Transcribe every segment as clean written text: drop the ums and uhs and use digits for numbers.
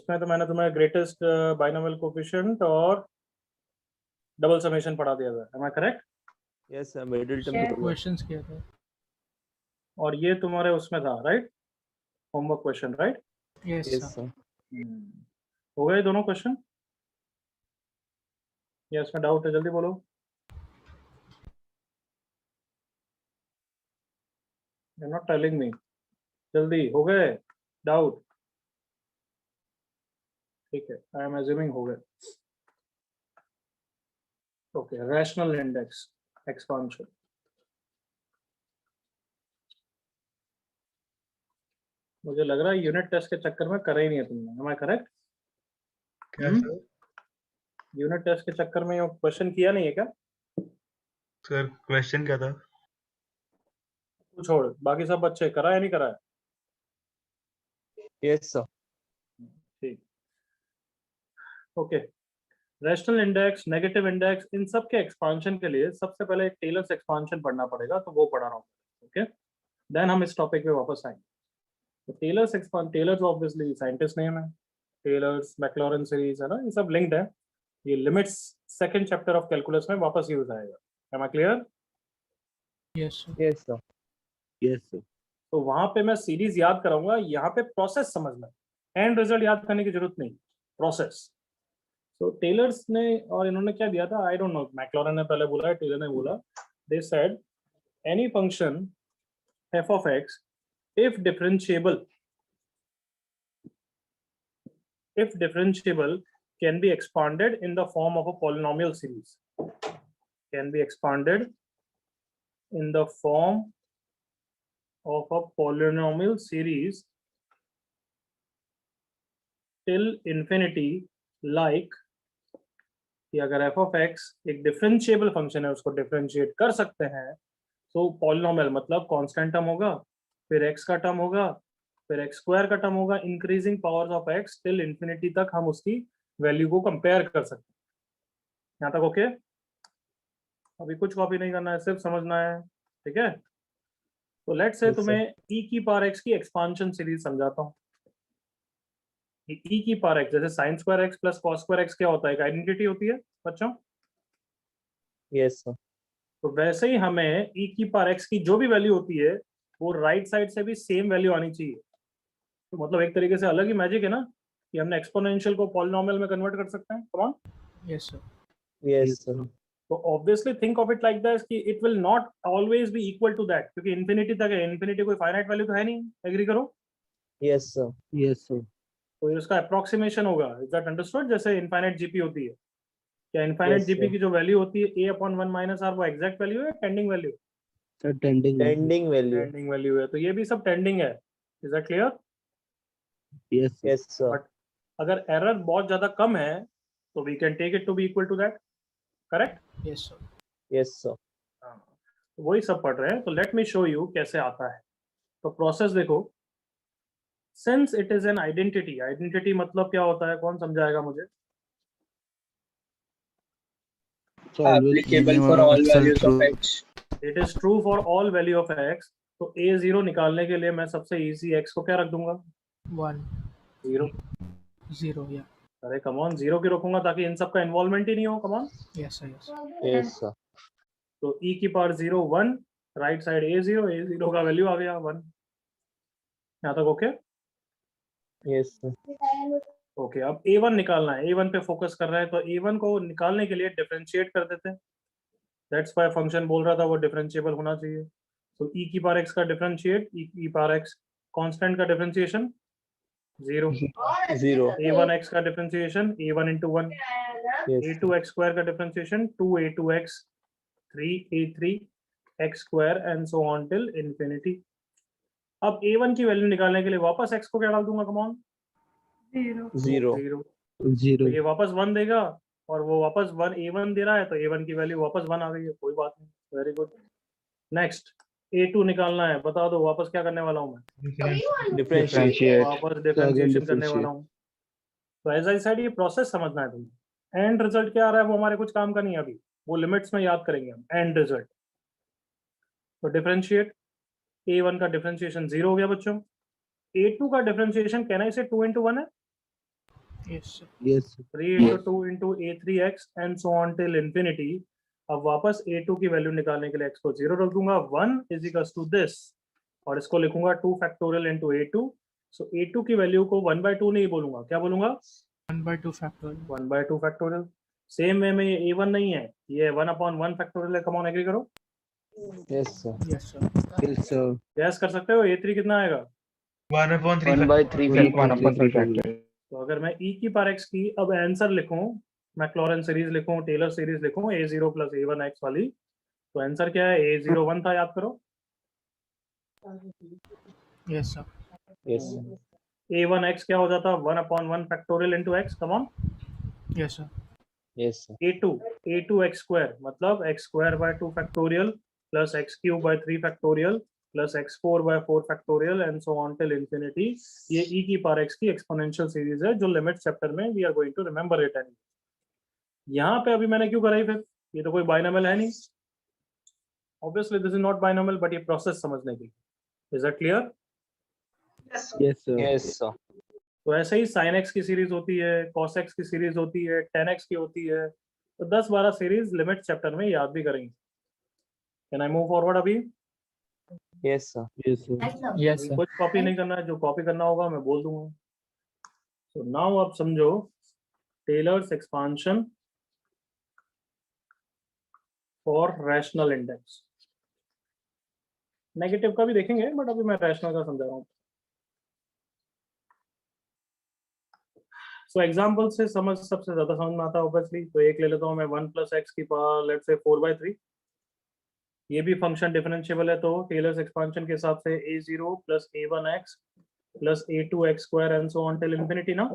उसमें तो मैंने तुम्हें ग्रेटेस्ट बाइनोमियल कोफिशिएंट और डबल समेशन पढ़ा दिया था, am I correct? Yes sir, middle term questions किया था। और ये तुम्हारे उसमें था right, homework question right? Yes yes sir. Sir. हो गए दोनों क्वेश्चन? या इसमें डाउट है? जल्दी बोलो। You are not telling me. जल्दी, हो गए डाउट? ठीक है, आई एम अज्यूमिंग हो गए। Okay, rational index expansion. मुझे लग रहा है यूनिट टेस्ट के चक्कर में करा ही नहीं है तुमने, एम आई करेक्ट? क्या सर? यूनिट टेस्ट के चक्कर में क्वेश्चन किया नहीं है क्या? सर क्वेश्चन क्या था? तू छोड़, बाकी सब बच्चे करा है नहीं करा है? Yes sir. ठीक, okay. Rational index, negative index, इन सब के एक्सपांशन के लिए सबसे पहले एक टेलर्स एक्सपांशन पढ़ना पड़ेगा, तो वो पढ़ा रहा हूँ। ओके, देन हम इस टॉपिक पे वापस आएंगे। तो Taylor's expand, Taylor's obviously scientist name है, टेलर्स मैक्लॉरेन सीरीज है ना, ये सब लिंक्ड है। ये limits second chapter of calculus में वापस यूज आएगा। Am I clear? Yes sir. Yes sir. Yes sir. तो वहां पे मैं सीरीज याद कराऊंगा, यहाँ पे प्रोसेस समझना, एंड रिजल्ट याद करने की जरूरत नहीं, प्रोसेस। तो टेलर्स ने, और इन्होंने क्या दिया था आई डोंट नो, मैक्लॉरेन ने पहले बोला है, टेलर ने बोला, they said any function f of x if differentiable can be expanded in the form of a polynomial series, can be expanded in the form of a polynomial series till infinity, like कि अगर f of x एक differentiable function है, उसको differentiate कर सकते हैं, तो polynomial मतलब कांस्टेंट टर्म होगा, फिर x का टर्म होगा, फिर x स्क्वायर का टर्म होगा, increasing powers of x till infinity तक हम उसकी वैल्यू को कंपेयर कर सकते हैं। यहाँ तक ओके? अभी कुछ कॉपी नहीं करना है, सिर्फ समझना है, ठीक है? तो लेट्स से तुम्हें e की पावर x की एक्सपांशन सीरीज समझाता हूँ। e की पावर x, जैसे sine square x plus cos square x क्या होता है, एक आइडेंटिटी होती है बच्चों। Yes sir. तो वैसे ही हमें e की पावर x की जो भी वैल्यू होती है, वो राइट साइड से भी सेम वैल्यू आनी चाहिए। तो मतलब एक तरीके से अलग ही मैजिक है ना, कि हमने एक्सपोनेंशियल को पॉलिनोमियल में कन्वर्ट कर सकते हैं। Come on. Yes sir. Yes sir. तो obviously think of it like that कि it will not always be equal to that, क्योंकि इंफिनिटी तक है, इंफिनिटी कोई फाइनाइट वैल्यू तो है नहीं, एग्री करो? Yes sir. Yes sir. तो इसका अप्रोक्सीमेशन होगा, इज दैट अंडरस्टूड? जैसे इनफाइनाइट जीपी होती है, क्या इनफाइनाइट Yes, जीपी sir. की जो वैल्यू होती है a/1 माइनस आर, वो एग्जैक्ट वैल्यू है, tending value? Sir tending value. Tending value है, तो ये भी सब टेंडिंग है। Is that clear? Yes yes sir. But अगर एरर बहुत ज्यादा कम है, तो we can take it to be equal to that, correct? Yes sir. Yes sir. वही सब पढ़ रहे हैं, तो लेट मी शो यू कैसे आता है। तो प्रोसेस देखो, since it is an identity, identity मतलब क्या होता है, कौन समझाएगा मुझे? applicable for all values of x. It is true for all value of x। तो a0 निकालने के लिए मैं सबसे इजी x को क्या रख दूंगा? 1 0। 0 या अरे कम ऑन, 0 की रखूंगा ताकि इन सब का इन्वॉल्वमेंट ही नहीं हो। कम on. Yes sir. Yes yes sir. तो e की पावर 0 1, राइट साइड a0 का वैल्यू आ गया 1। यहाँ तक ओके? Yes sir. ओके, अब a1 निकालना है, a1 पे फोकस कर रहे हैं, तो a1 को निकालने के लिए डिफरेंशिएट कर देते हैं। दैट्स व्हाई फंक्शन बोल रहा था वो डिफरेंशिएबल होना चाहिए। तो e की पावर x का डिफरेंशिएट, e की पावर x, कांस्टेंट का डिफरेंशिएशन 0, 0 a1x का differentiation a1 into 1, a2x square का differentiation 2a2x, 3a3 x square and so on till infinity. अब a1 की वैल्यू निकालने के लिए वापस x को क्या डाल दूंगा? कम ऑन, 0 तो ये वापस 1 देगा, और वो वापस 1 a1 दे रहा है, तो a1 की वैल्यू वापस 1 आ गई है, कोई बात नहीं, वेरी गुड। नेक्स्ट a2 निकालना है, बता दो वापस क्या करने वाला हूँ मैं? डिफरेंशिएट। वापस डिफरेंशिएशन करने वाला हूँ। तो एज आई सेड, ये प्रोसेस समझना है तुम्हें। एंड रिजल्ट क्या आ रहा है वो हमारे कुछ काम का नहीं है अभी, वो लिमिट्स में याद करेंगे हम एंड रिजल्ट। तो डिफरेंशिएट, a1 का डिफरेंशिएशन 0 हो गया बच्चों। a2 का डिफरेंशिएशन कहना इसे 2 into 1 है, Yes, sir. Yes. 3 into 2 into a3x and so on till infinity. अब वापस a2 की वैल्यू निकालने के लिए x को 0 रख दूंगा, 1 is equals to this, और इसको लिखूंगा 2 factorial into a2. So a2 की वैल्यू को 1/2 नहीं बोलूंगा, क्या बोलूंगा? 1/2 factorial. 1/2 factorial. सेम वे में ये a1 नहीं है, ये 1/1 factorial है. कम ऑन एग्री करो. Yes, sir. Yes, sir. Yes, sir. Gas कर सकते हो a3 कितना आएगा? 1/3 1/3 factorial. तो अगर मैं e की पावर x की अब आंसर लिखूं, मैक्लॉरेन सीरीज लिखूं, टेलर सीरीज लिखूं, a0 plus a1x वाली, तो आंसर क्या है? a01 था, याद करो. Yes, sir. Yes, sir. a1x क्या हो जाता? 1/1 factorial into x. Come on. Yes, sir. Yes, sir. a2x square मतलब x square by 2 factorial plus x cube by 3 factorial plus x4 by 4 factorial and so on till infinity. ये e की power x की exponential series है जो limit chapter में we are going to remember it. And यहाँ पे अभी मैंने क्यों कराई फिर? ये तो कोई बाइनोमियल है नहीं. Obviously this is not binomial, but ये प्रोसेस समझने की. Is that clear? Yes, sir. Yes, sir. तो ऐसे ही sin x की सीरीज होती है, cos x की सीरीज होती है, tan x की होती है. तो 10-12 सीरीज लिमिट चैप्टर में याद भी करेंगे. कैन आई मूव फॉरवर्ड अभी? Yes, sir. Yes, sir. Yes, sir. कुछ कॉपी नहीं करना है, जो कॉपी करना होगा मैं बोल दूंगा. तो नाउ आप समझो Taylor's expansion for rational index. Negative का भी देखेंगे, बट अभी मैं रैशनल का समझा रहा हूँ. सो एग्जाम्पल से समझ सबसे ज्यादा समझ में आता है ऑब्वियसली. तो एक ले लेता हूँ मैं 1 plus x की पावर लेट्स से 4/3. ये भी फंक्शन डिफरेंशिएबल है, तो टेलर्स एक्सपांशन के हिसाब से a0 plus a1x plus a2x square and so on till infinity ना.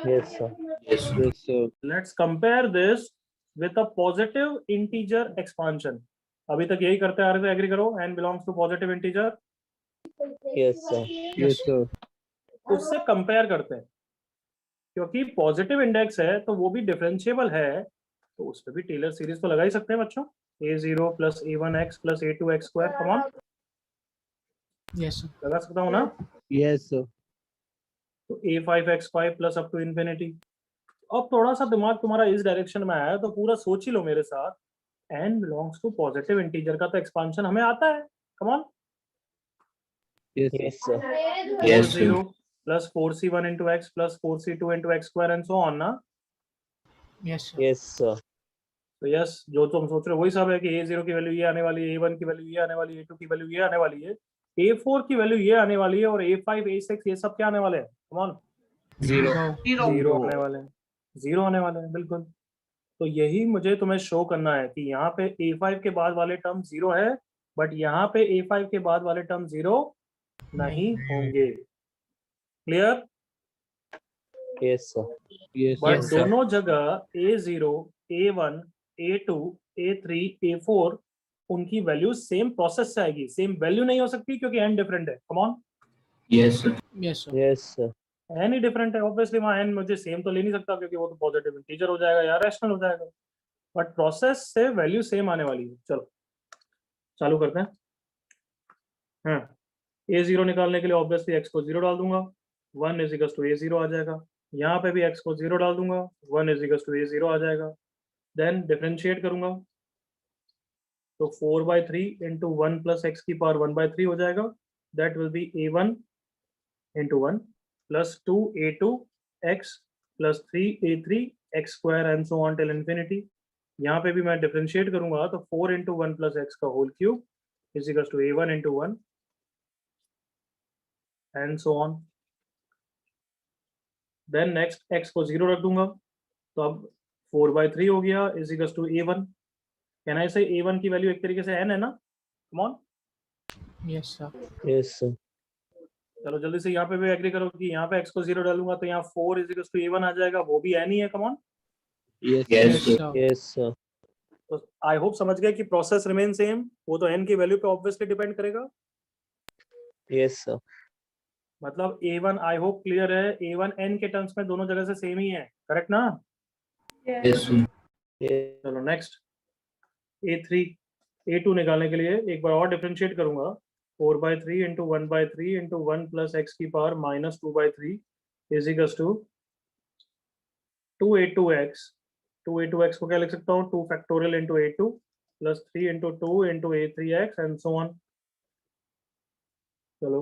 Yes, sir. Yes, sir. Let's compare this with a positive integer expansion. अभी तक यही करते आ रहे थे, एग्री करो. n belongs to positive integer. Yes, sir. Yes, sir. उससे compare करते हैं, क्योंकि पॉजिटिव इंडेक्स है तो वो भी डिफरेंशिएबल है, तो उस पर भी टेलर सीरीज तो लगा ही सकते हैं बच्चों. a0 plus a1x plus a2x square. Come on. Yes, sir. लगा सकता हूँ ना. Yes, sir. तो a5x5 plus up to infinity. अब थोड़ा सा दिमाग तुम्हारा इस डायरेक्शन में आया तो पूरा सोच ही लो मेरे साथ. n belongs to positive integer का तो एक्सपांशन हमें आता है. Come on. Yes, sir. 4 plus 4c1 into x plus 4c2 into x square and so on ना. Yes, sir. Yes, sir. तो यस, जो तुम सोच रहे हो वही सब है कि a0 की वैल्यू ये आने वाली है, a1 की वैल्यू ये आने वाली है, a2 की वैल्यू ये आने वाली है, a4 की वैल्यू ये आने वाली है, और a5 a6 ये सब क्या आने वाले हैं? Come on. 0. जीरो आने वाले हैं. 0 आने वाले हैं, बिल्कुल. तो यही मुझे तुम्हें शो करना है कि यहाँ पे a5 के बाद वाले टर्म 0 है, बट यहाँ पे a5 के बाद वाले टर्म 0 नहीं होंगे. Clear? Yes, sir. Yes, but Yes, sir. दोनों जगह a0, a1, a2, a3, a4 उनकी वैल्यू सेम प्रोसेस से आएगी. सेम वैल्यू नहीं हो सकती क्योंकि n डिफरेंट है. Come on. Yes, sir. Yes, sir. n he different है, ऑब्वियसली वहाँ n मुझे सेम तो ले नहीं सकता क्योंकि वो तो पॉजिटिव इंटीजर हो जाएगा या रैशनल हो जाएगा, बट प्रोसेस से वैल्यू सेम आने वाली है. चलो चालू करते हैं. a0 निकालने के लिए ऑब्वियसली x को 0 डाल दूंगा, 1 इज इक्वल टू a0 आ जाएगा. यहाँ पे भी x को 0 डाल दूंगा, 1 इज इक्वल टू a0 आ जाएगा. देन डिफरेंशिएट करूंगा तो 4/3 इंटू 1 प्लस x की पावर 1/3 हो जाएगा. That will be a1 into 1 plus 2 a2 x plus 3 a3 x square and so on till infinity. यहाँ पे भी मैं डिफरेंशिएट करूंगा तो 4 इंटू 1 प्लस x का whole cube is equal to a1 into 1 and so on. Then next x को 0 रख दूंगा तो अब 4/3 हो गया is equal to a1. Can I say a1 की वैल्यू एक तरीके से n है ना. Come on. Yes, sir. Yes, sir. चलो जल्दी से यहाँ पे भी एग्री करो कि यहाँ पे x को 0 डालूंगा तो यहाँ 4 इज इक्वल टू a1 आ जाएगा, वो भी n ही है. Come on. Yes, Yes, sir. sir. Yes, sir. तो आई होप समझ गए कि प्रोसेस रिमेन सेम. वो तो n की वैल्यू पे ऑब्वियसली डिपेंड करेगा. Yes, sir. मतलब a1 आई होप क्लियर है. a1 n के टर्म्स में दोनों जगह से सेम ही है, करेक्ट ना. Yes. चलो नेक्स्ट a3 a2 निकालने के लिए एक बार और डिफरेंशिएट करूंगा. 4/3 इंटू 1/3 इंटू 1 प्लस x की power minus 2/3 is equals to 2a2x, 2a2x को क्या लिख सकता हूँ, 2 factorial into a2 plus 3 into 2 into a3x and so on. चलो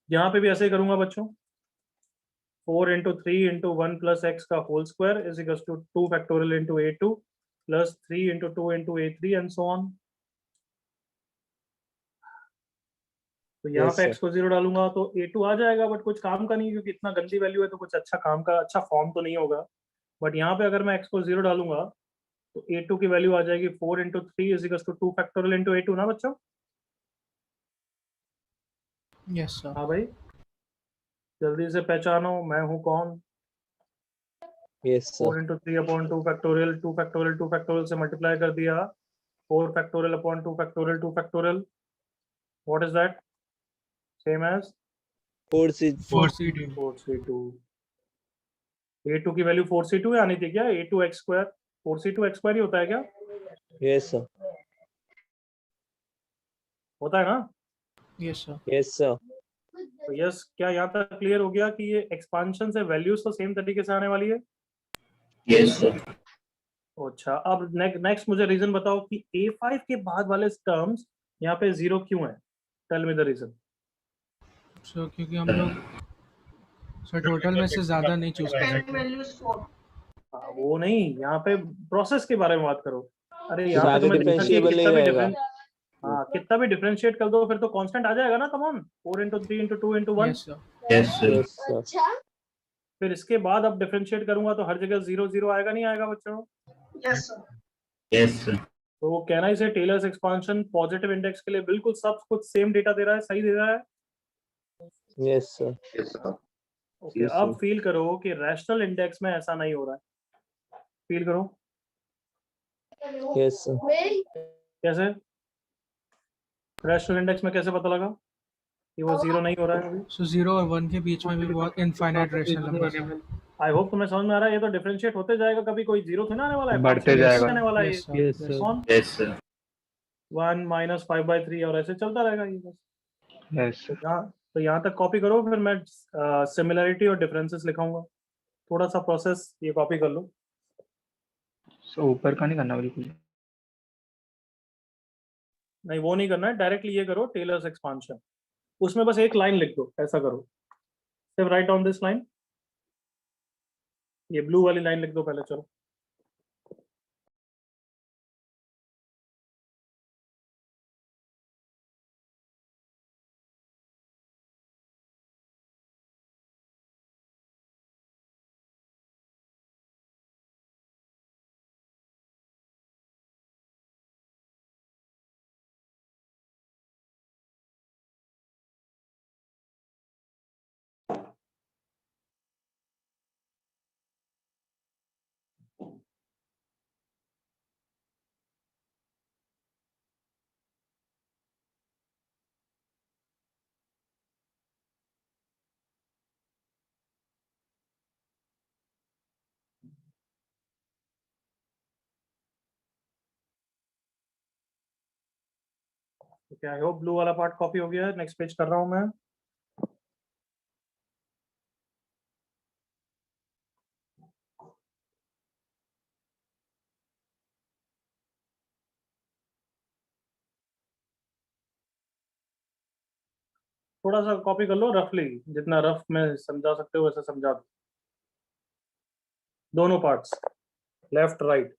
यहाँ पे भी ऐसे ही करूंगा बच्चों, 4 इंटू 3 इंटू 1 प्लस एक्स का whole square is equals to 2 factorial into a2 plus 3 into 2 into a3 and so on. तो यहाँ Yes, पे sir. x को 0 डालूंगा तो a2 आ जाएगा, बट कुछ काम का नहीं, क्योंकि इतना गंदी वैल्यू है तो कुछ अच्छा काम का अच्छा फॉर्म तो नहीं होगा। बट यहाँ पे अगर मैं x को 0 डालूंगा तो a2 की वैल्यू आ जाएगी 4 into 3 is equals to 2 factorial into a2 ना बच्चों। Yes, sir. हाँ भाई, जल्दी से पहचानो मैं हूँ कौन। Yes, sir. 4 into 3 upon 2 factorial, 2 factorial 2 factorial से मल्टीप्लाई कर दिया, 4 factorial upon 2 factorial 2 factorial, what is that, same as 4C2. 4c2। a2 की वैल्यू 4c2 आनी थी क्या, a2 x square, 4c2 x square ही होता है क्या, Yes, sir. होता है ना। Yes, sir. Yes, sir. तो यस, क्या यहाँ तक क्लियर हो गया कि ये एक्सपांशन से वैल्यूज तो सेम तरीके से आने वाली है। Yes, sir. अच्छा, अब नेक्स्ट मुझे रीजन बताओ कि a5 के बाद वाले टर्म्स यहाँ पे 0 क्यों है, tell me the reason. So क्योंकि हम लोग सर टोटल में से ज्यादा नहीं चूज कर सकते। वो नहीं, यहाँ पे प्रोसेस के बारे में बात करो। अरे यहाँ पे आगे तुम्हें दिखा कि differentiable कितना भी नहीं डिफरेंस, रहेगा। हाँ कितना भी डिफरेंशिएट कर दो फिर तो कांस्टेंट आ जाएगा ना, come on, 4 into 3 into 2 into 1। Yes, sir. Yes, sir. Yes, sir. फिर इसके बाद अब डिफरेंशिएट करूंगा तो हर जगह 0 0 आएगा, नहीं आएगा बच्चों। Yes, sir. तो वो कहना इसे टेलर्स एक्सपांशन पॉजिटिव इंडेक्स के लिए बिल्कुल सब कुछ सेम डेटा दे रहा है, सही दे रहा है। Yes, sir. Yes, sir. Okay, Yes, अब sir. फील करो कि रैशनल इंडेक्स में ऐसा नहीं हो रहा है, फील करो Yes, sir. कैसे, रैशनल इंडेक्स में कैसे पता लगा कि वो 0 नहीं हो रहा है अभी। So 0 और 1 के बीच में भी बहुत इनफाइनाइट रेशनल नंबर्स हैं। आई होप तुम्हें समझ में आ रहा है, ये तो डिफरेंशिएट होते जाएगा, कभी कोई 0 थोड़ी ना आने वाला है, बढ़ते constant जाएगा। आने वाला है Yes, sir. Yes, Yes, sir. कौन, Yes, sir. 1 माइनस 5/3 और ऐसे चलता रहेगा ये बस। यस तो यहाँ तक कॉपी करो, फिर मैं सिमिलरिटी और डिफरेंसेस लिखाऊंगा, थोड़ा सा प्रोसेस ये कॉपी कर लो। सो ऊपर का नहीं करना बिल्कुल। नहीं वो नहीं करना है, डायरेक्टली ये करो टेलर्स एक्सपांशन, उसमें बस एक लाइन लिख दो, ऐसा करो, सिर्फ राइट डाउन दिस लाइन, ये ब्लू वाली लाइन लिख दो पहले, चलो। ओके, आई होप ब्लू वाला पार्ट कॉपी हो गया है, नेक्स्ट पेज कर रहा हूँ मैं। थोड़ा सा कॉपी कर लो रफली, जितना रफ में समझा सकते हो वैसे समझा दो, दोनों पार्ट्स, लेफ्ट राइट।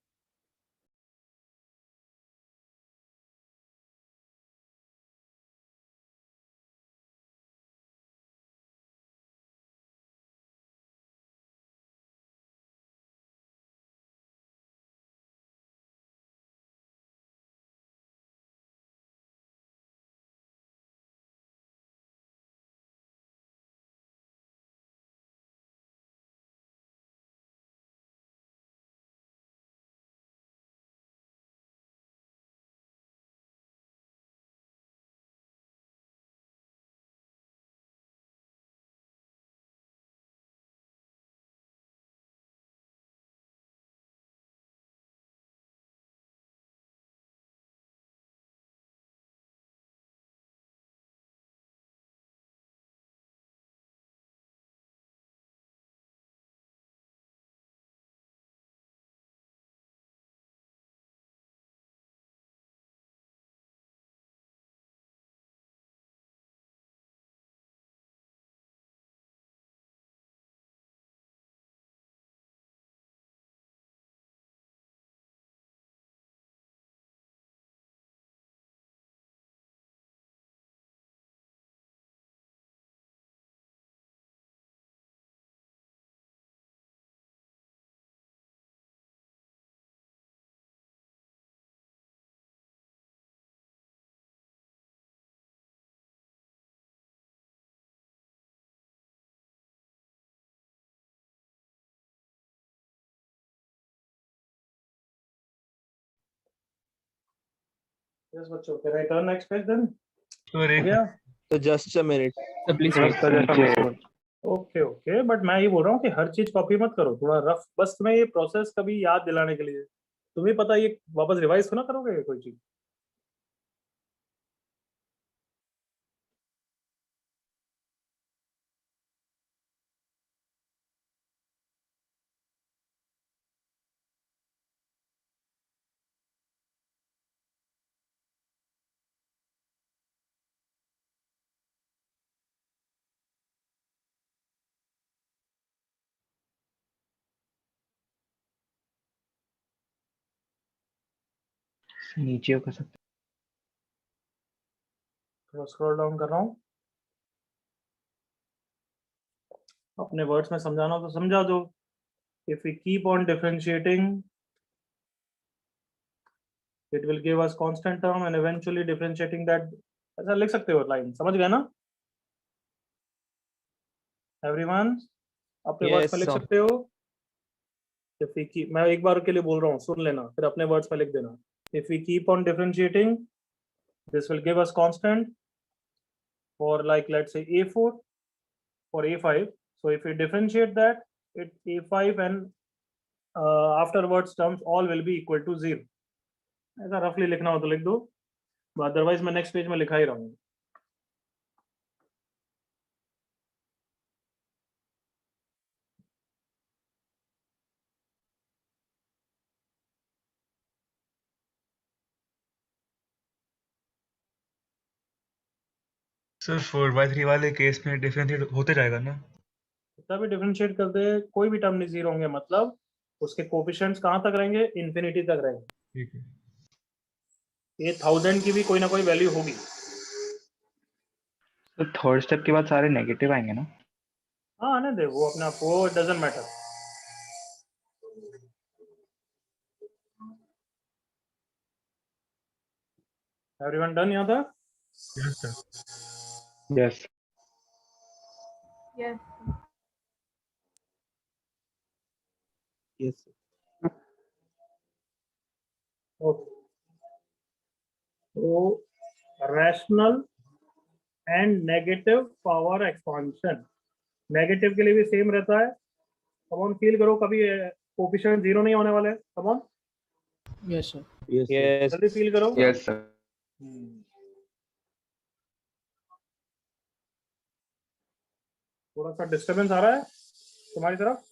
Yes, बच्चों, can I turn next page then? Sir हो एक गया? So just a minute. Sir please नीचे ओके ओके, बट मैं ये बोल रहा हूँ कि हर चीज कॉपी मत करो, थोड़ा रफ, बस तुम्हें ये प्रोसेस कभी याद दिलाने के लिए। तुम्हें पता है, ये वापस रिवाइज तो ना करोगे कोई चीज? नीचे कर सकते थोड़ा स्क्रॉल डाउन कर रहा हूँ, अपने वर्ड्स में समझाना हो तो समझा दो। If we keep on differentiating, it will give us constant term and eventually differentiating that, ऐसा लिख सकते हो लाइन, समझ गए ना एवरीवन? अपने वर्ड्स Yes, में लिख sir. सकते हो। if we keep, मैं एक बार के लिए बोल रहा हूँ, सुन लेना, फिर अपने वर्ड्स में लिख देना। if we keep on differentiating, this will give us constant for, like, let's say a4 for a5. so if we differentiate that, it a5 and afterwards terms all will be equal to 0। ऐसा रफली लिखना हो तो लिख दो, otherwise मैं next page में लिखा ही रहूंगा। सर 4/3 वाले केस में डिफरेंशिएट होते जाएगा ना? कितना भी डिफरेंशिएट कर दे, कोई भी टर्म नहीं जीरो होंगे, मतलब उसके कोफिशिएंट्स कहाँ तक रहेंगे? इन्फिनिटी तक रहेंगे। ठीक है। ये 1000 की भी कोई ना कोई वैल्यू होगी। तो थर्ड स्टेप के बाद सारे नेगेटिव आएंगे ना? हाँ, आने दे, वो अपने आप, वो डजंट मैटर। एवरीवन डन यहाँ तक? Yes sir. Yes Yes. Okay, तो rational and negative power expansion, negative के लिए भी सेम रहता है। कम ऑन फील करो, कभी कोफिशिएंट जीरो नहीं होने वाले। कम ऑन, यस सर। Yes. जल्दी फील करो। Yes sir. थोड़ा सा डिस्टरबेंस आ रहा है तुम्हारी तरफ?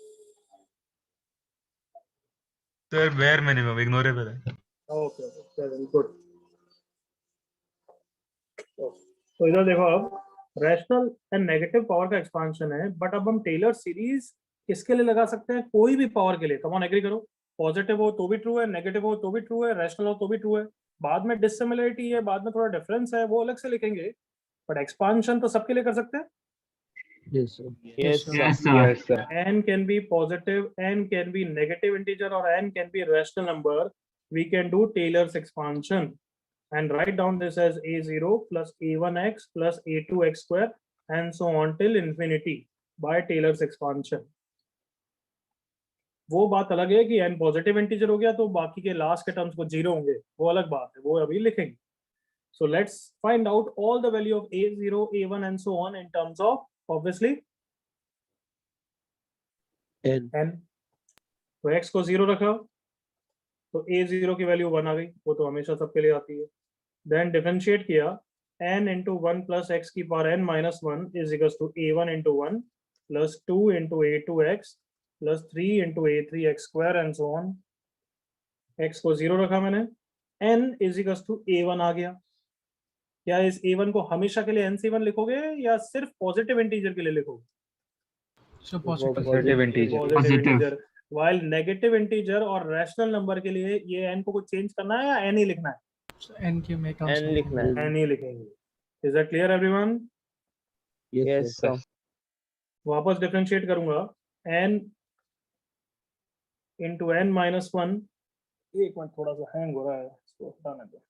सर बेयर मिनिमम इग्नोरेबल है। Okay okay, good. तो इधर देखो, अब रैशनल एंड नेगेटिव पावर का एक्सपांशन है, बट अब हम टेलर सीरीज किसके लिए लगा सकते हैं? कोई भी पावर के लिए। कम ऑन, एग्री करो। पॉजिटिव हो तो भी ट्रू है, नेगेटिव हो तो भी ट्रू है, रैशनल हो तो भी ट्रू है। बाद में डिसिमिलरिटी है, बाद में थोड़ा डिफरेंस है, वो अलग से लिखेंगे, बट एक्सपांशन तो सबके लिए कर सकते हैं। Yes, sir. Yes, Yes, sir. sir. Yes, sir. Yes sir. n can be positive, n can be negative integer, or n can be rational number. We can do Taylor's expansion and write down this as a0 plus a1x plus a2x square and so on till infinity by Taylor's expansion. वो बात अलग है कि n positive integer हो गया तो बाकी के लास्ट के टर्म्स को जीरो होंगे, वो अलग बात है, वो अभी लिखेंगे। So let's find out all the value of a0, a1 and so on in terms of, obviously, N. n। तो x को 0 रखा तो a0 की वैल्यू 1 आ गई, वो तो हमेशा सबके लिए आती है। देन डिफरेंशिएट किया, n into 1 plus x की power n minus 1 is equals to a1 into 1 plus 2 into a2x plus 3 into a3x square and so on। x को 0 रखा मैंने, n is equals to a1 आ गया। क्या इस a1 को हमेशा के लिए nc1 लिखोगे या सिर्फ पॉजिटिव इंटीजर के लिए लिखोगे? Sir positive. Positive integer. Positive Positive. Integer. While negative integer और रैशनल नंबर के लिए ये n को कुछ चेंज करना है या n ही लिखना है? एन के में टर्म्स N लिखना है। n ही लिखेंगे। Is that clear everyone? Yes, sir. वापस डिफरेंशिएट करूंगा, n इंटू n माइनस 1। एक मिनट, थोड़ा सा हैंग हो रहा है, इसको हटाने दो।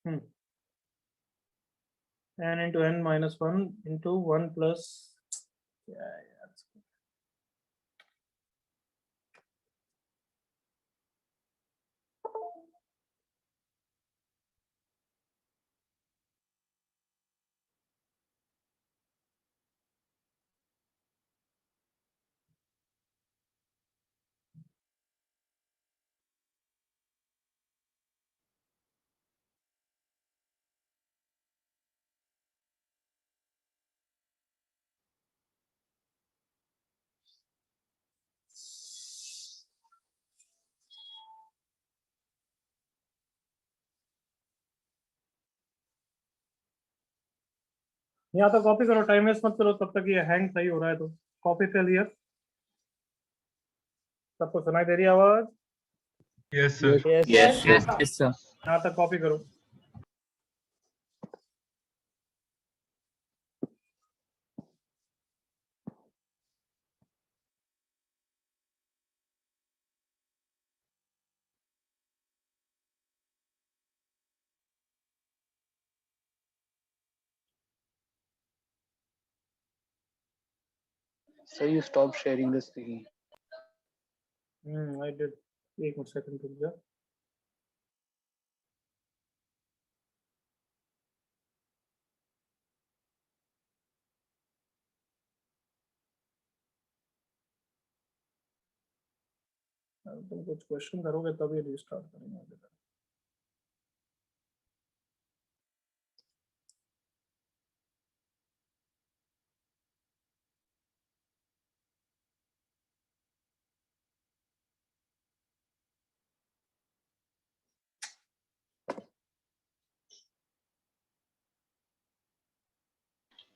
n into n minus 1 into 1 plus यहाँ तो कॉपी करो, टाइम वेस्ट मत करो, तब तक ये हैंग सही हो रहा है। तो कॉपी फेलियर। सबको सुनाई दे रही है आवाज? Yes sir. Yes, sir. Yes, sir. यहाँ तक कॉपी करो। So you stop sharing the screen. I did. एक मिनट, सेकंड रुक जा। तुम कुछ क्वेश्चन करोगे तभी रीस्टार्ट करेंगे।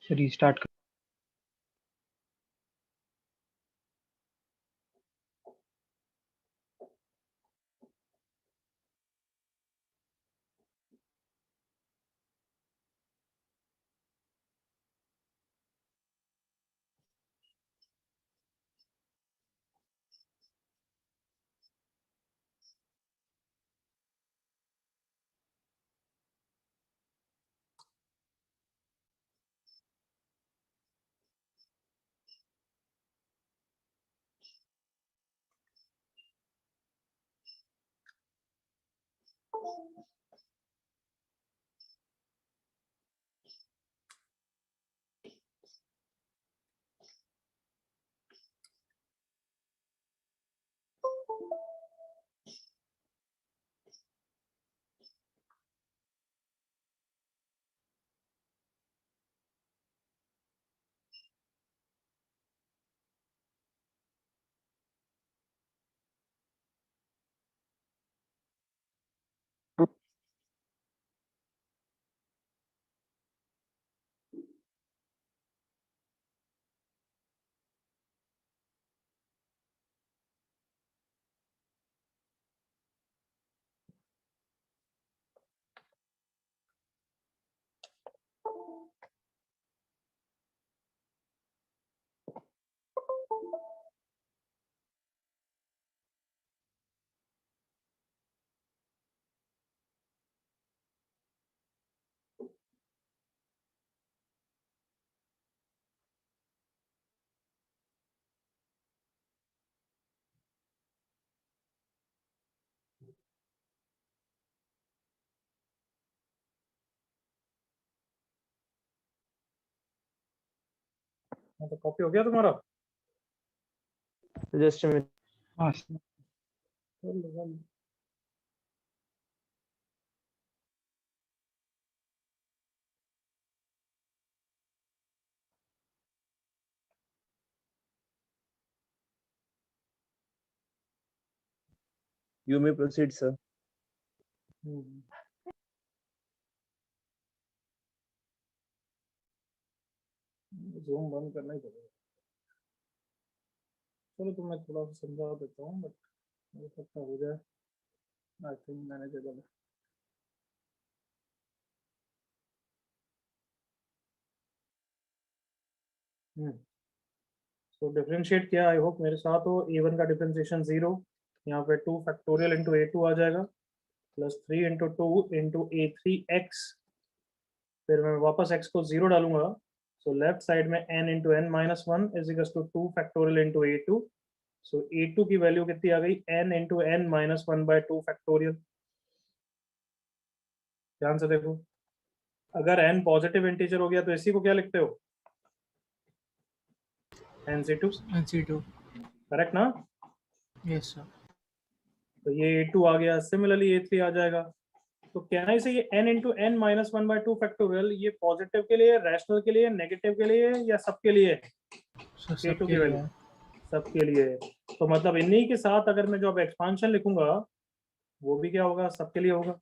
रीस्टार्ट हाँ, तो कॉपी हो गया तुम्हारा? Just a minute. हाँ कर लो, कर लो। You may proceed, sir. Zoom बंद करना ही पड़ेगा। चलो तो मैं थोड़ा सा समझा देता हूँ, बट हो सकता हो जाए। आई थिंक मैनेजेबल है। तो डिफरेंशिएट किया, आई होप मेरे साथ हो। a1 का डिफरेंशिएशन 0, यहाँ पे 2 फैक्टोरियल इंटू a2 आ जाएगा। प्लस 3 इंटू 2 इंटू a3x, फिर मैं वापस x को 0 डालूंगा, सो लेफ्ट साइड में n into n minus one is equal to 2 factorial into a2, so a2 की वैल्यू कितनी आ गई, n into n minus one by 2 factorial. ध्यान से देखो, अगर n पॉजिटिव इंटीजर हो गया तो इसी को क्या लिखते हो, nc2, NC2 करेक्ट ना? Yes sir. तो ये a2 आ गया, सिमिलरली a3 आ जाएगा। तो कहना ही से ये n into n minus one by two factorial, ये पॉजिटिव के लिए, रैशनल के लिए, नेगेटिव के लिए, या सबके लिए? सर a2 सबके की लिए वैल्यू है। सबके लिए। तो मतलब इन्हीं के साथ अगर मैं जो अब एक्सपांशन लिखूंगा वो भी क्या होगा, सबके लिए होगा।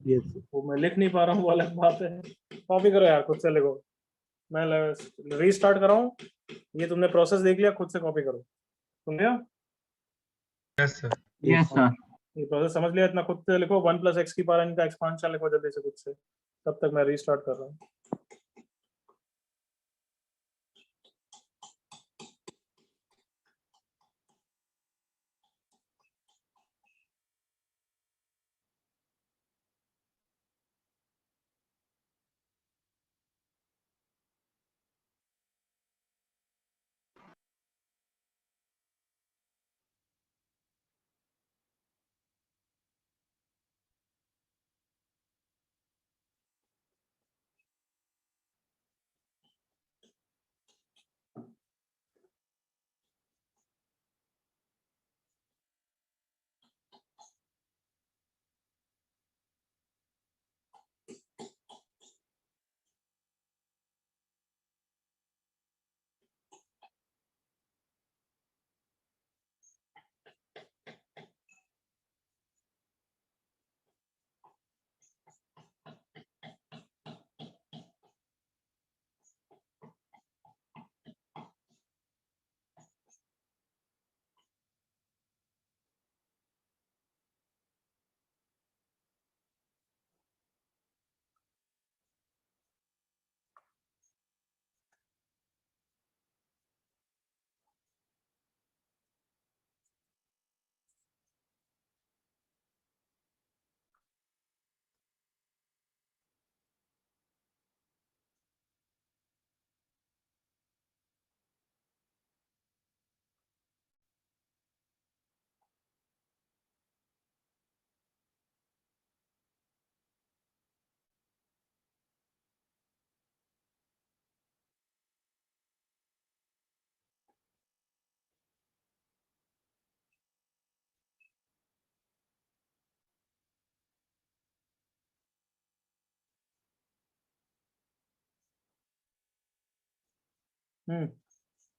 Yes, sir. वो मैं लिख नहीं पा रहा हूँ, वो अलग बात है। कॉपी करो यार, खुद से लिखो। मैं रीस्टार्ट कर रहा हूँ, ये तुमने प्रोसेस देख लिया, खुद से कॉपी करो। सुन लिया? Yes, sir. Yes, sir. ये प्रोसेस समझ लिया, इतना खुद से लिखो, 1 प्लस एक्स की पावर n का एक्सपांशन लिखो जल्दी से खुद से। तब तक मैं रीस्टार्ट कर रहा हूँ।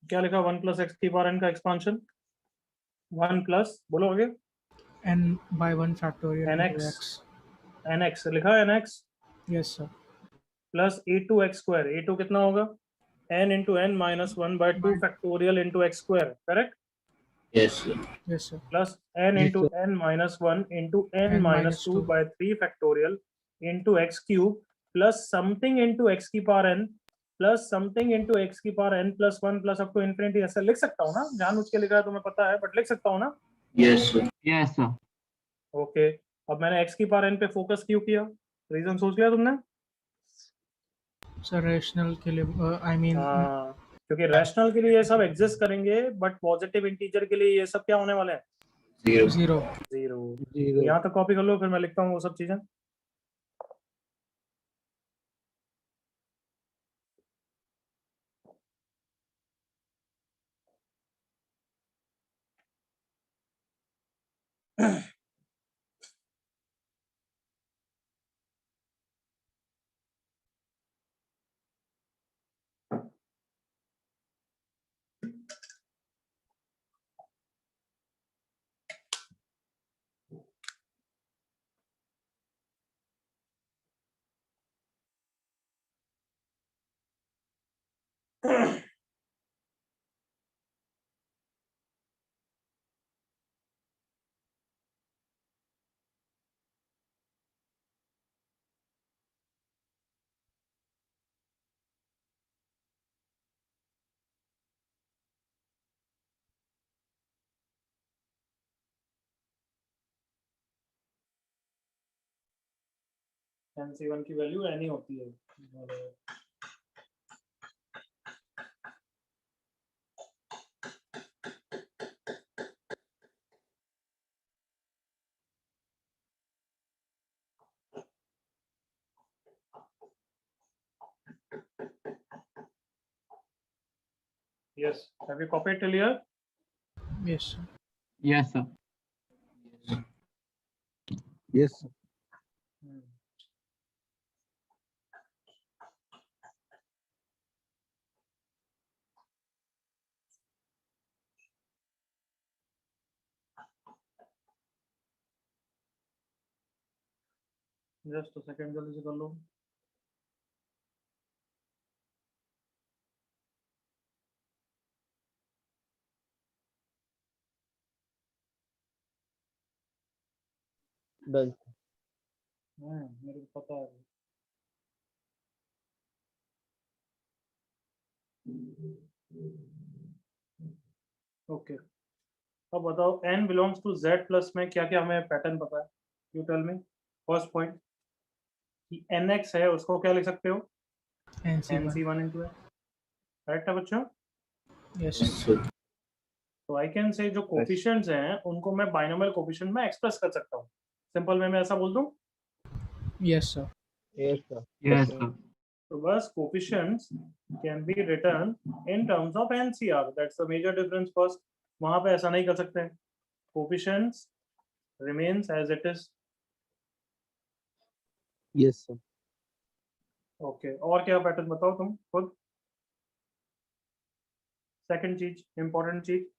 क्या लिखा, 1 प्लस एक्स की पावर n का एक्सपांशन, 1 प्लस, बोलो आगे, n by 1 factorial into nx, x। nx लिखा है, nx yes sir. Plus a2 x square, a2 कितना होगा, n into n minus one by two factorial into x square, correct? Yes, sir. Yes sir. Plus n Yes, into sir. n minus one into n n minus minus two 2 by three factorial into x cube plus something into x की power n plus something into x की power n plus one plus up to infinity. ऐसा लिख सकता हूँ ना, जानबूझ के लिखा है तुम्हें पता है, बट लिख सकता हूँ ना? Yes, sir. Yes, sir. Okay, अब मैंने x की पावर n पे फोकस क्यों किया, रीजन सोच लिया तुमने? सर रैशनल के लिए आई मीन हाँ, क्योंकि रैशनल के लिए ये सब एग्जिस्ट करेंगे, बट पॉजिटिव इंटीजर के लिए ये सब क्या होने वाले हैं, 0. 0। जीरो। Zero. यहाँ तक कॉपी कर लो, फिर मैं लिखता हूँ वो सब चीजें। NC1 की वैल्यू n ही होती है। Yes, have you copied till here? Yes, sir. Yes, sir. Yes, sir. Just a second, जल्दी से कर लो। Done. मेरे को पता है। ओके, अब बताओ n belongs to z plus में क्या क्या हमें पैटर्न पता है? You tell me. First point कि nx है उसको क्या लिख सकते हो? NC1. nc1 into x, correct है बच्चों? Yes, Yes, sir. sir. तो आई कैन से जो कोफिशिएंट्स हैं उनको मैं बाइनोमियल कोफिशिएंट में एक्सप्रेस कर सकता हूँ। सिंपल वे में ऐसा बोल दूं? Yes, sir. Yes, sir. Yes, sir. तो बस coefficients can be written in terms of NCR, that's the major difference first. वहां पे ऐसा नहीं कर सकते, coefficients remains as it is. Yes, sir. Okay, और क्या पैटर्न बताओ तुम खुद। सेकंड चीज, इंपॉर्टेंट चीज,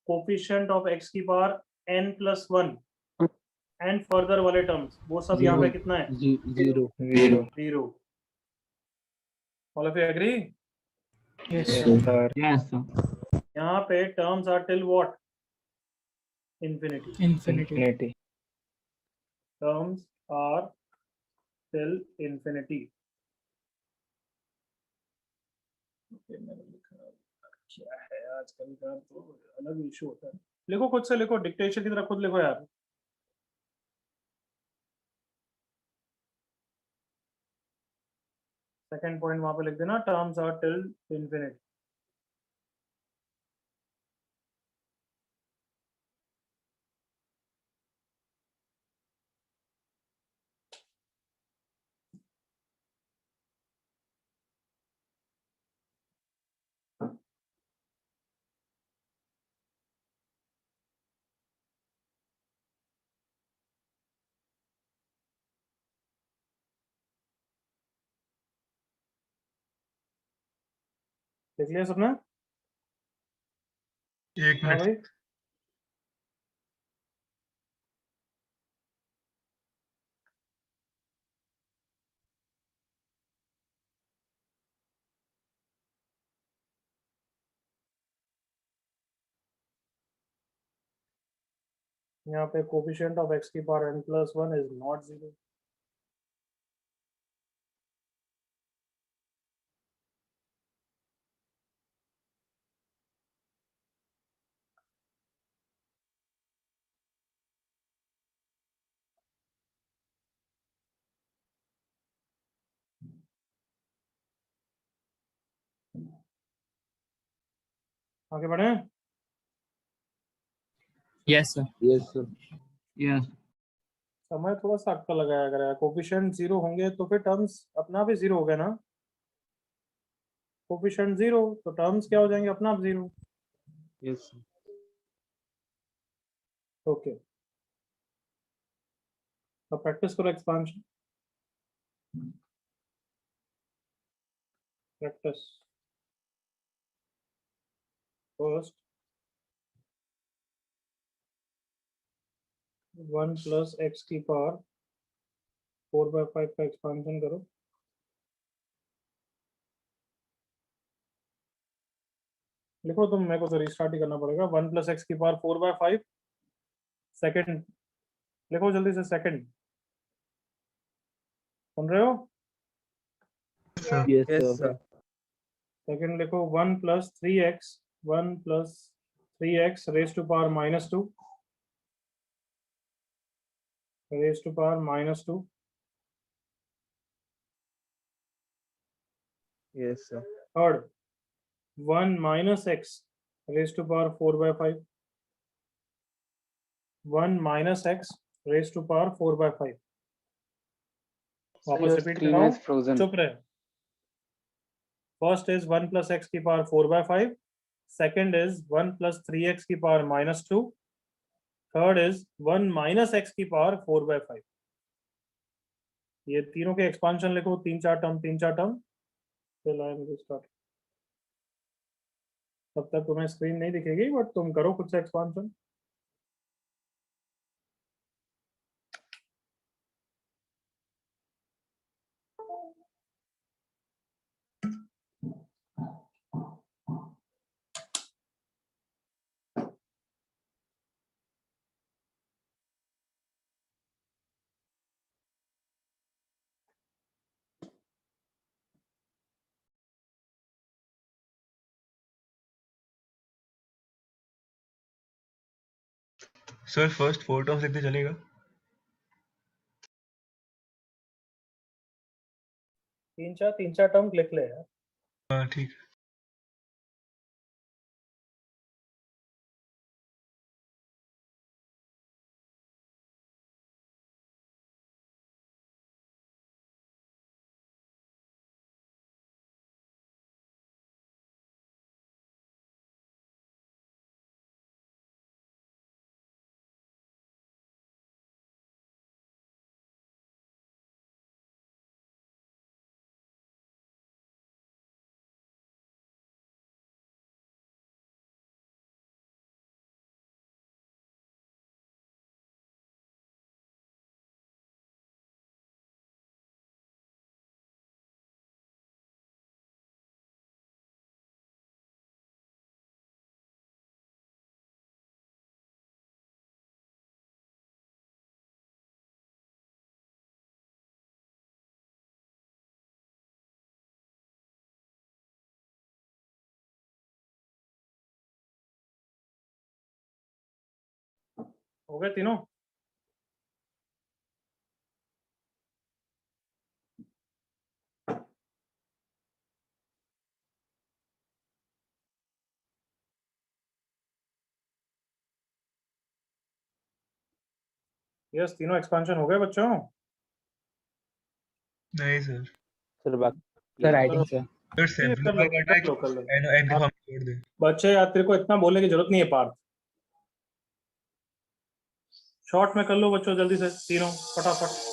कोफिशिएंट ऑफ x की पावर n+1 एंड फर्दर वाले टर्म्स वो सब यहाँ पे कितना है? Zero. Zero. 0। All of you agree? Yes, Yes, sir. sir. Yes, sir. यहाँ पे terms are till what? Infinity. Infinity. Terms are till infinity. मैंने लिखा क्या है आजकल का, तो अलग इशू होता है। लिखो खुद से, लिखो डिक्टेशन की तरह खुद लिखो यार। सेकंड पॉइंट वहां पे लिख देना, टर्म्स आर टिल इंफिनिटी। लिख लिया सबने? एक हाँ मिनट। भाई, यहाँ पे कोफिशिएंट ऑफ x की पावर n+1 इज नॉट 0। आगे बढ़े। Yes, sir. Yes, sir. Yes. समय थोड़ा सा अक्का लगाया अगर कोफिशिएंट 0 होंगे तो फिर टर्म्स अपना भी 0 हो गए ना। कोफिशिएंट 0 तो टर्म्स क्या हो जाएंगे? अपना आप 0। Yes, sir. ओके, तो प्रैक्टिस करो expansion. Practice first 1 plus x की पावर 4/5 का एक्सपांशन करो। लिखो तुम, मेरे को तो रिस्टार्ट ही करना पड़ेगा। 1 प्लस x की पावर 4/5 सेकंड, लिखो जल्दी से सेकंड। सुन रहे हो? Yes, sir. सेकंड लिखो 1 plus 3x, 1 plus 3x raise to power -2, raise to power -2 Yes, sir. Third 1 minus x raised to power 4 by 5. 1 minus x raised to power 4 by 5. So वापस your repeat screen कराऊं? is frozen. चुप रहे. First is 1 plus x की power 4 by 5. Second is 1 plus 3x की power minus 2. Third is 1 minus x की power 4 by 5. ये तीनों के expansion लिखो, तीन चार टर्म. फिर आई एम स्टार्ट. तब तक तुम्हें स्क्रीन नहीं दिखेगी, बट तुम करो खुद से एक्सपांशन. सर फर्स्ट 4 टर्म्स लिखते चलेगा? तीन चार टर्म लिख ले यार. हाँ ठीक है. हो गए तीनों? यस, तीनों एक्सपांशन हो गए बच्चों. नहीं सर. सर बाकी Sir, I think so. Sir ये 7 कर लो, का कर लो, कर लो. एंड हम छोड़ दे. बच्चे यार, तेरे को इतना बोलने की जरूरत नहीं है पार्थ. शॉर्ट में कर लो बच्चों, जल्दी से तीनों फटाफट.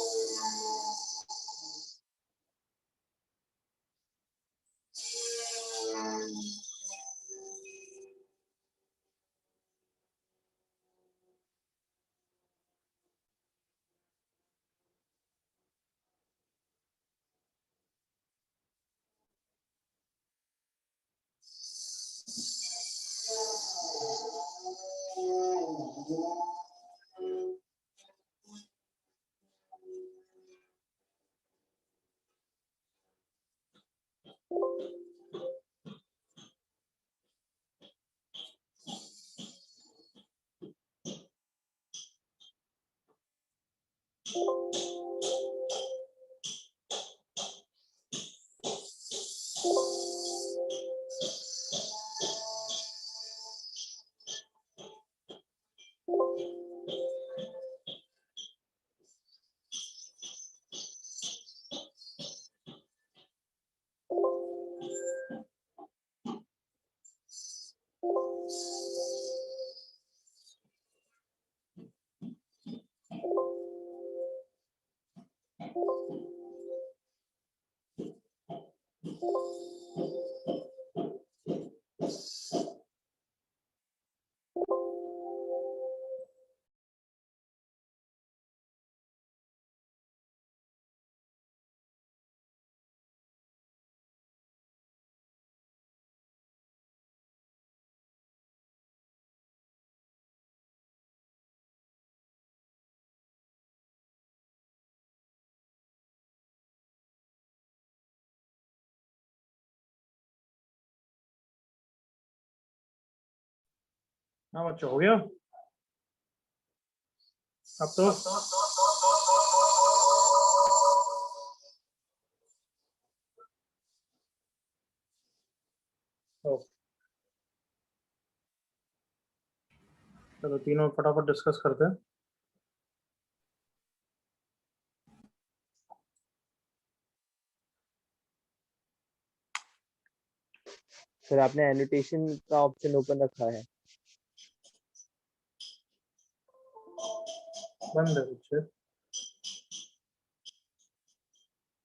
हाँ बच्चों, हो गया अब तो. ओके, चलो तीनों फटाफट डिस्कस करते हैं। सर आपने एनोटेशन का ऑप्शन ओपन रखा है। बंद है पीछे,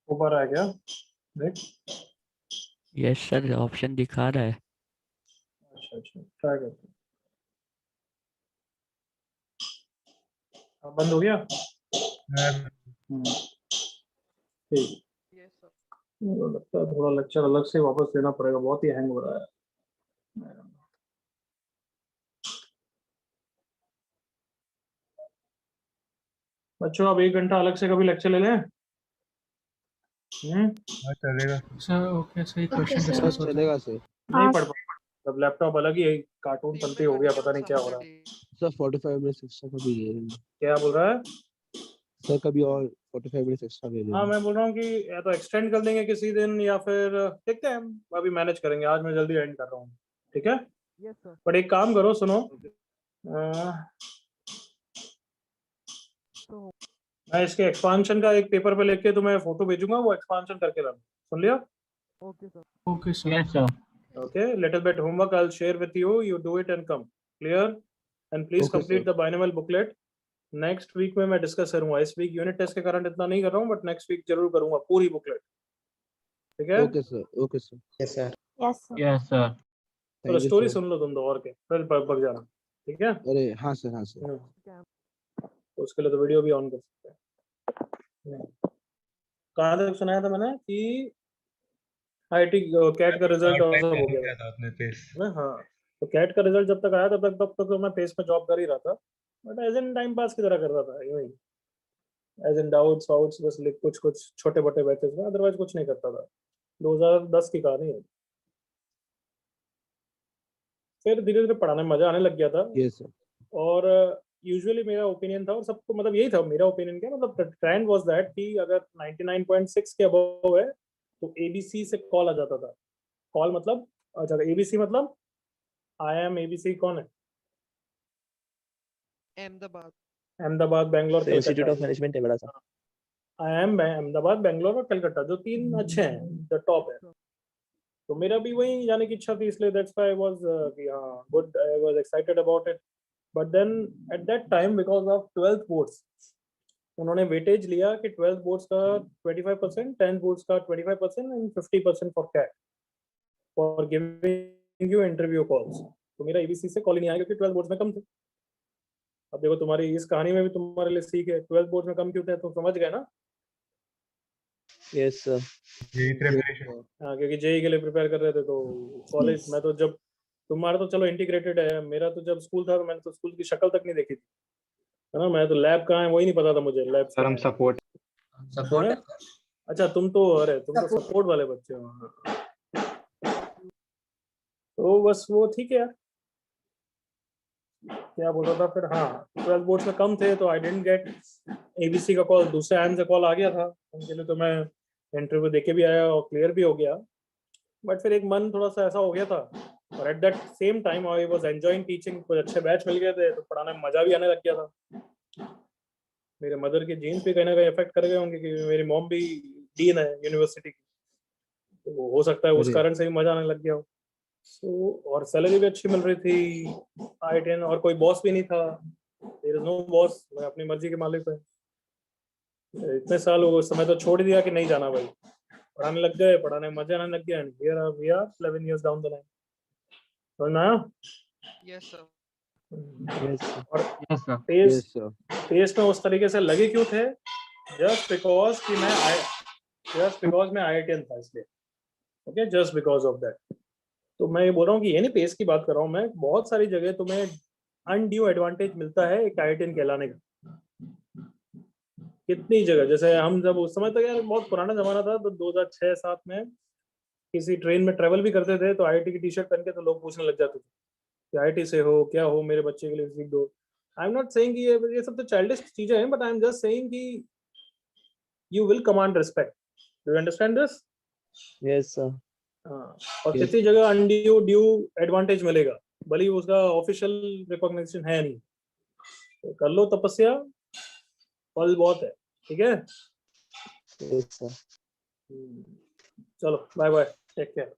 ऊपर आ गया देख। यस सर, ऑप्शन दिखा रहा है। अच्छा ट्राई करते हैं। हाँ, बंद हो गया। ठीक, मुझे लगता है थोड़ा लेक्चर अलग से वापस लेना पड़ेगा, बहुत ही हैंग हो रहा है। बच्चों अब 1 घंटा अलग से कभी लेक्चर ले लें। हाँ चलेगा। सर ओके, सही क्वेश्चन डिस्कस होता है। चलेगा सर। नहीं पढ़ पाऊंगा, अब लैपटॉप अलग ही कार्टून पंती हो गया, पता नहीं क्या हो रहा है। सर 45 मिनट्स एक्स्ट्रा कभी ले लेंगे। क्या बोल रहा है? सर कभी और 45 मिनट्स एक्स्ट्रा ले हाँ लेंगे। मैं बोल रहा हूँ कि या तो एक्सटेंड कर देंगे किसी दिन, या फिर देखते हैं, अभी मैनेज करेंगे। आज मैं जल्दी एंड कर रहा हूँ, ठीक है? Yes sir. बट एक काम करो, सुनो, मैं इसके एक्सपांशन का एक पेपर पे लिख के तुम्हें फोटो भेजूंगा, वो एक्सपांशन करके रखना। सुन लिया? Okay sir. Okay sir. Yes, sir. Okay, little bit homework I'll share with you. You do it and come. Clear? And please Okay, complete sir. the binomial booklet. Next week में मैं discuss करूंगा। इस week unit test के कारण इतना नहीं कर रहा हूँ, बट नेक्स्ट वीक जरूर करूंगा पूरी बुकलेट, ठीक है? Okay sir. Okay sir. Yes sir. Yes, sir. तो थैंक यू स्टोरी सर। सुन लो तुम दो और के, फिर पग जाना, ठीक है? अरे हाँ सर, हाँ सर। तो उसके लिए तो वीडियो भी ऑन कर सकते हैं। कहाँ तक सुनाया था मैंने कि आईटी कैट का रिजल्ट और सब हो गया था आपने पेस। ना? हाँ, तो कैट का रिजल्ट जब तक आया तब तक तो मैं पेस में जॉब कर ही रहा था, but as in time pass की तरह कर रहा था, यूं ही एज इन डाउट्स वाउट्स बस लिख कुछ छोटे मोटे बैचेस में, अदरवाइज कुछ नहीं करता था। 2010 की कहानी है। फिर धीरे धीरे पढ़ाने में मजा आने लग गया था, यस सर। और यूजुअली मेरा ओपिनियन था, और सबको मतलब यही था मेरा ओपिनियन, क्या मतलब ट्रेंड वाज दैट कि अगर 99.6 के अबव है तो एबीसी से कॉल आ जाता था। कॉल मतलब, अच्छा एबीसी मतलब आई एम एबीसी कौन है? Ahmedabad, Bangalore, institute of management है बड़ा सा। आई एम अहमदाबाद, बेंगलोर और कलकत्ता, जो तीन अच्छे हैं, द टॉप है। तो मेरा भी वही जाने की इच्छा थी, इसलिए दैट्स व्हाई आई वाज कि हाँ good, I was excited about it. But then at that time because of 12th boards, उन्होंने वेटेज लिया कि 12th बोर्ड्स का 25%, 10th बोर्ड्स का 25% and 50% for CAT for giving you interview calls. तो मेरा ABC से कॉल ही नहीं आया क्योंकि 12th बोर्ड्स में कम थे। अब देखो तुम्हारी इस कहानी में भी तुम्हारे लिए सीख है, 12th बोर्ड में कम क्यों थे, तुम समझ गए ना? Yes sir. यही प्रिपरेशन। हाँ, क्योंकि जेई के लिए प्रिपेयर कर रहे थे, तो कॉलेज में तो जब तुम्हारा तो चलो इंटीग्रेटेड है, मेरा तो जब स्कूल था तो मैंने तो स्कूल की शक्ल तक नहीं देखी थी, है ना? मैं तो लैब कहाँ है वही नहीं पता था मुझे, लैब सर हम सपोर्ट अच्छा तुम तो, अरे तुम तो सपोर्ट वाले बच्चे हो। हाँ। तो बस वो ठीक है यार, क्या बोल रहा था फिर? हाँ, 12 बोर्ड्स में कम थे तो आई डिडंट गेट एबीसी का कॉल, दूसरे आयन से कॉल आ गया था उनके लिए, तो मैं इंटरव्यू देके भी आया और क्लियर भी हो गया। बट फिर एक मन थोड़ा सा ऐसा हो गया था, और at that same time I was enjoying teaching, कुछ अच्छे बैच मिल गए थे तो पढ़ाने में मजा भी आने लग गया था। मेरे मदर के जीन्स भी कहीं ना कहीं इफेक्ट कर गए होंगे, क्योंकि मेरी मॉम भी डीन है यूनिवर्सिटी की, तो हो सकता है उस अरे। कारण से भी मजा आने लग गया हो। और सैलरी भी अच्छी मिल रही थी आई10, और कोई बॉस भी नहीं था, देयर इज नो बॉस, मैं अपनी मर्जी के मालिक हूं। इतने साल हो, उस समय तो छोड़ दिया कि नहीं जाना भाई, पढ़ाने लग गए, पढ़ाने में मजा आने लग गया, and here we are 11 years down the line. समझ में आया? Yes sir. और Yes, sir. Pace yes sir. Pace में उस तरीके से लगे क्यों थे? जस्ट बिकॉज मैं IITian था इसलिए, okay, just because of that. तो मैं ये बोल रहा हूँ कि ये नहीं पेस की बात कर रहा हूँ मैं, बहुत सारी जगह तुम्हें अनड्यू एडवांटेज मिलता है एक IITian कहलाने का। कितनी जगह, जैसे हम जब उस समय, तो यार बहुत पुराना जमाना था, तो 2006-7 में किसी ट्रेन में ट्रेवल भी करते थे तो IIT की टी शर्ट पहन के तो लोग पूछने लग जाते थे कि IIT से हो, क्या हो, मेरे बच्चे के लिए सीख दो। आई एम नॉट सेइंग कि ये सब तो चाइल्डिश चीजें हैं, but I am just saying कि you will command respect. Do you understand this? Yes sir. हाँ, और किसी जगह अनड्यू ड्यू एडवांटेज मिलेगा, भले ही उसका ऑफिशियल रिकॉग्निशन है नहीं, तो कर लो तपस्या, फल बहुत है। ठीक है, यस सर। चलो बाय बाय, टेक केयर।